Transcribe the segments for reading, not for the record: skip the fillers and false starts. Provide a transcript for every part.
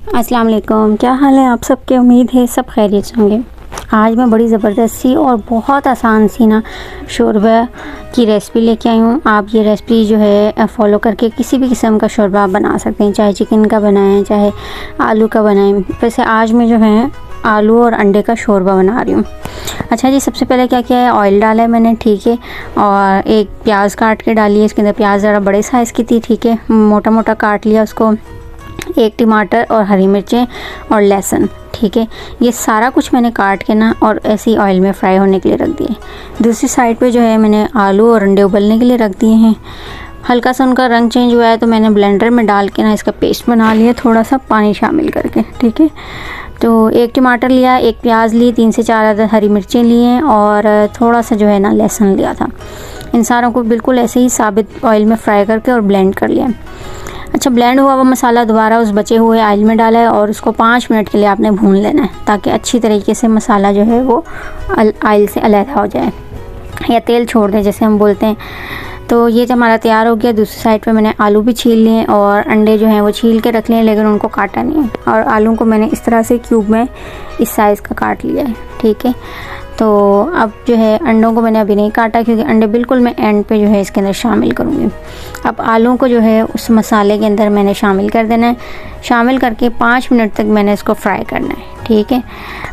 अस्सलाम वालेकुम, क्या हाल है आप सबके। उम्मीद है सब खैरियत से होंगे। आज मैं बड़ी ज़बरदस्त सी और बहुत आसान सी ना शोरबा की रेसिपी लेके आई हूँ। आप ये रेसिपी जो है फॉलो करके किसी भी किस्म का शोरबा आप बना सकते हैं, चाहे चिकन का बनाएं चाहे आलू का बनाएं। वैसे आज मैं जो है आलू और अंडे का शोरबा बना रही हूँ। अच्छा जी, सबसे पहले क्या किया है, ऑयल डाला है मैंने, ठीक है। और एक प्याज काट के डाली है, इसके अंदर प्याज ज़रा बड़े साइज़ की थी, ठीक है, मोटा मोटा काट लिया उसको। एक टमाटर और हरी मिर्चें और लहसुन, ठीक है। ये सारा कुछ मैंने काट के ना और ऐसे ही ऑयल में फ्राई होने के लिए रख दिए। दूसरी साइड पे जो है मैंने आलू और अंडे उबलने के लिए रख दिए हैं। हल्का सा उनका रंग चेंज हुआ है तो मैंने ब्लेंडर में डाल के ना इसका पेस्ट बना लिया, थोड़ा सा पानी शामिल करके, ठीक है। तो एक टमाटर लिया, एक प्याज ली, 3 से 4 अदद हरी मिर्चें लिए और थोड़ा सा जो है ना लहसुन लिया था। इन सारों को बिल्कुल ऐसे ही साबित ऑयल में फ्राई करके और ब्लेंड कर लिया। अच्छा, ब्लेंड हुआ वो मसाला दोबारा उस बचे हुए ऑयल में डाला है और उसको 5 मिनट के लिए आपने भून लेना है, ताकि अच्छी तरीके से मसाला जो है वो ऑयल से अलग हो जाए या तेल छोड़ दे जैसे हम बोलते हैं। तो ये जब हमारा तैयार हो गया, दूसरी साइड पे मैंने आलू भी छील लिए और अंडे जो हैं वो छील के रख लिए, लेकिन उनको काटा नहीं है। और आलू को मैंने इस तरह से क्यूब में इस साइज़ का काट लिया है, ठीक है। तो अब जो है अंडों को मैंने अभी नहीं काटा, क्योंकि अंडे बिल्कुल मैं एंड पे जो है इसके अंदर शामिल करूँगी। अब आलू को जो है उस मसाले के अंदर मैंने शामिल कर देना है। शामिल करके 5 मिनट तक मैंने इसको फ्राई करना है, ठीक है।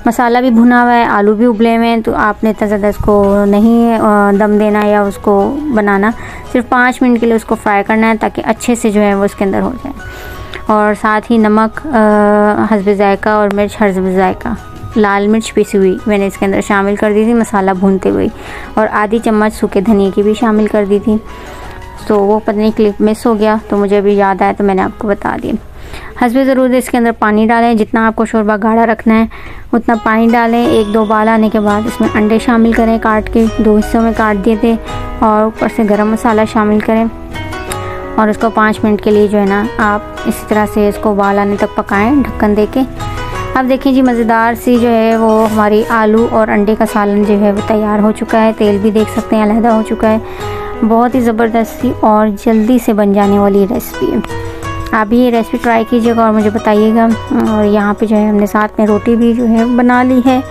मसाला भी भुना हुआ है, आलू भी उबले हुए हैं, तो आपने इतना ज़्यादा इसको नहीं दम देना या उसको बनाना, सिर्फ 5 मिनट के लिए उसको फ्राई करना है, ताकि अच्छे से जो है वो इसके अंदर हो जाए। और साथ ही नमक हस्बे ज़ायका और मिर्च हस्बे ज़ायका, लाल मिर्च पिसी हुई मैंने इसके अंदर शामिल कर दी थी मसाला भूनते हुए, और आधी चम्मच सूखे धनिए की भी शामिल कर दी थी। तो वो पता नहीं क्लिप मिस हो गया, तो मुझे अभी याद आया तो मैंने आपको बता दिया। हस्बे ज़रूरत इसके अंदर पानी डालें, जितना आपको शोरबा गाढ़ा रखना है उतना पानी डालें। 1-2 उबाल आने के बाद इसमें अंडे शामिल करें, काट के 2 हिस्सों में काट दिए थे, और ऊपर से गरम मसाला शामिल करें और उसको 5 मिनट के लिए जो है ना आप इसी तरह से इसको उबाल आने तक पकाएं, ढक्कन दे के। अब देखिए जी, मज़ेदार सी जो है वो हमारी आलू और अंडे का सालन जो है वो तैयार हो चुका है। तेल भी देख सकते हैं अलहदा हो चुका है। बहुत ही ज़बरदस्त सी और जल्दी से बन जाने वाली रेसिपी है। आप भी ये रेसिपी ट्राई कीजिएगा और मुझे बताइएगा। और यहाँ पे जो है हमने साथ में रोटी भी जो है बना ली है।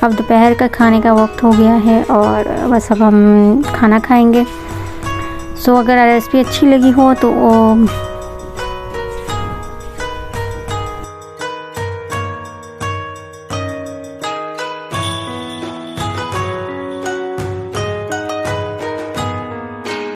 अब दोपहर का खाने का वक्त हो गया है और बस अब हम खाना खाएँगे। सो अगर रेसिपी अच्छी लगी हो तो